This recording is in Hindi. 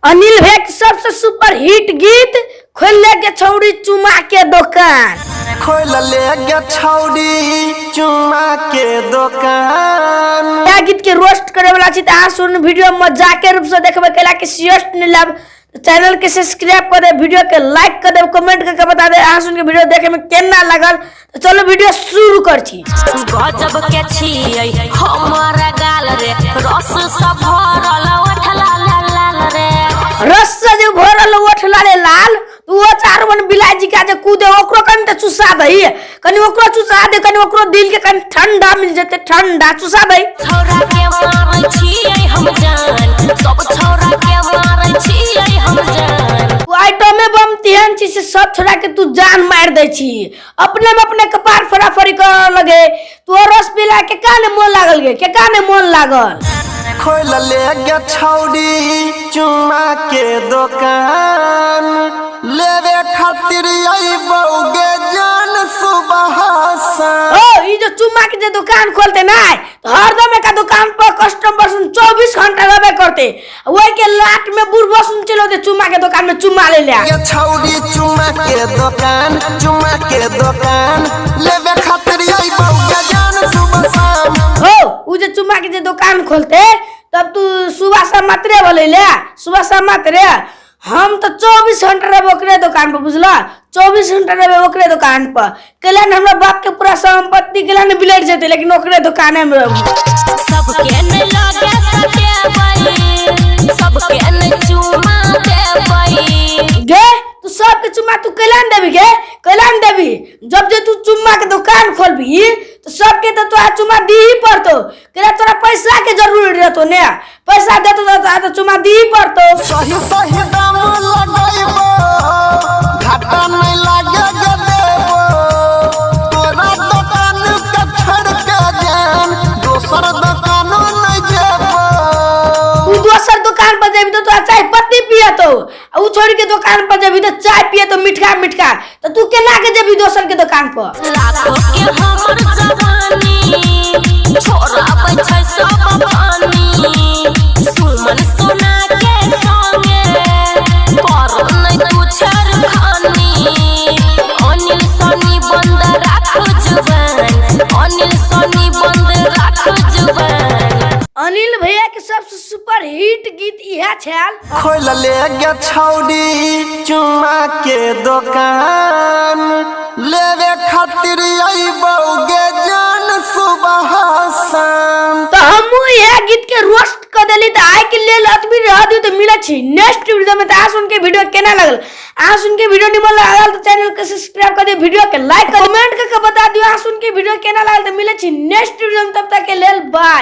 अनिल भैया की सबसे सुपर हिट गीत खोल ले छौड़ी चुमा के दुकान। खोल ले छौड़ी चुमा के दुकान। यह गीत के रोस्ट करे वाला छी त सुन वीडियो मजाक के रूप से देखबे केला के सीरियस नहीं लाभ चैनल के सब्सक्राइब कर दे, वीडियो के लाइक कर दे, कमेंट करके बता दे आ सुन के वीडियो देखे में केना लागल। तो चलो वीडियो शुरू कर छी। गजब के छियै हमरा गाल रे रस सब भरल ओठला लाल रे रस से जो भरल ओठला रे लाल तू वो चारवन बिलाजी का जे कूदे ओकरो कन त चुसा दई, कनी ओकरो चुसा दे, कनी ओकरो दिल के कन ठंडा मिल जते, ठंडा चुसा दई। छौरा के मारै छियै हम जान, सब छौरा के मारै छियै हम जान। तू आइटम में बम तिहन छी से सब छोड़ा के तू जान मार दे छी, अपने में अपने कपार फराफरी कर लगे। तू रस पिला के काने मोन लागल गे, के काने मोन लागल। खोल ले छौड़ी चुमा के दुकान, लेवे खातिर आई बौगे जान सुबह सा। ओ ई जो चुम्मा के जे दुकान खोलते ना तो हरदम का दुकान पर कस्टमर सुन 24 घंटा रहबे करते, वही के लाट में बुढ़बो सुन चलो दे चुम्मा के दुकान में चुम्मा ले ले। ये छौड़ी चुमा के दुकान, चुमा के दुकान, लेवे खातिर आई बौगे जान सुबह शाम। हो उ जे चुम्मा के जे दुकान खोलते तब तू सुबह शाम मात्रे बोले ले, सुबह शाम मात्रे। हम तो 24 घंटा रहे ओकरे दुकान पर, बुझला 24 घंटा रहे ओकरे दुकान पर। कल्याण हमरा बाप के पूरा संपत्ति कल्याण बिलट जेते, लेकिन ओकरे दुकाने में सबके न लगे सटेबै, सबके न चुमा देबै गे। तू सबके चुम्मा तू कल्याण देबी गे, कल्याण देबी। जब जे तू चुम्मा के दुकान खोलबी तो सबके तो तोरा चुम्मा दी ही पड़तो, केला तोरा पैसा के जरूरी रहतो ने, पैसा देतो तो चुम्मा दी ही पड़तो। सही सही दाम लगाइबो, घाटा नहीं लागे गे देबो, तोरा दुकान के छोड़ के जान दोसर दुकान नहीं जेबो। तू दोसर दुकान पर जेबी तो तोरा चाय पत्ती पिए तो, उ छोड़ के दुकान पर जेबी तो चाय पिए तो मिठका मिठका, तो तू केना के जेबी दोसर के दुकान पर। लाखों के हमर जवानी छोराबै छै सब पानी, सुमन सोना के संगे कर नै तू छरखानी। अनिल सनी बंद राख जुबान, अनिल सनी बंद राख जुबान। अनिल भैया के सबसे सुपर हिट गीत इहा छल। खोल ले छौड़ी चुमा के दुकान, लेवे खातिर आई बौगे जान सुबह शाम। तो हमू यह गीत के रोस्ट कर देली त आइ के लेल अतबी रह दी तो मिले छी नेक्स्ट वीडियो में। आ सुन के वीडियो केना लागल, आ सुन के वीडियो निमन लागल तो चैनल के सब्सक्राइब कर दियो, वीडियो के लाइक कमेंट करके बता दियो। आ सुन के वीडियो केना लागल तो मिले छी नेक्स्ट वीडियो में, तब तक के लेल बाय।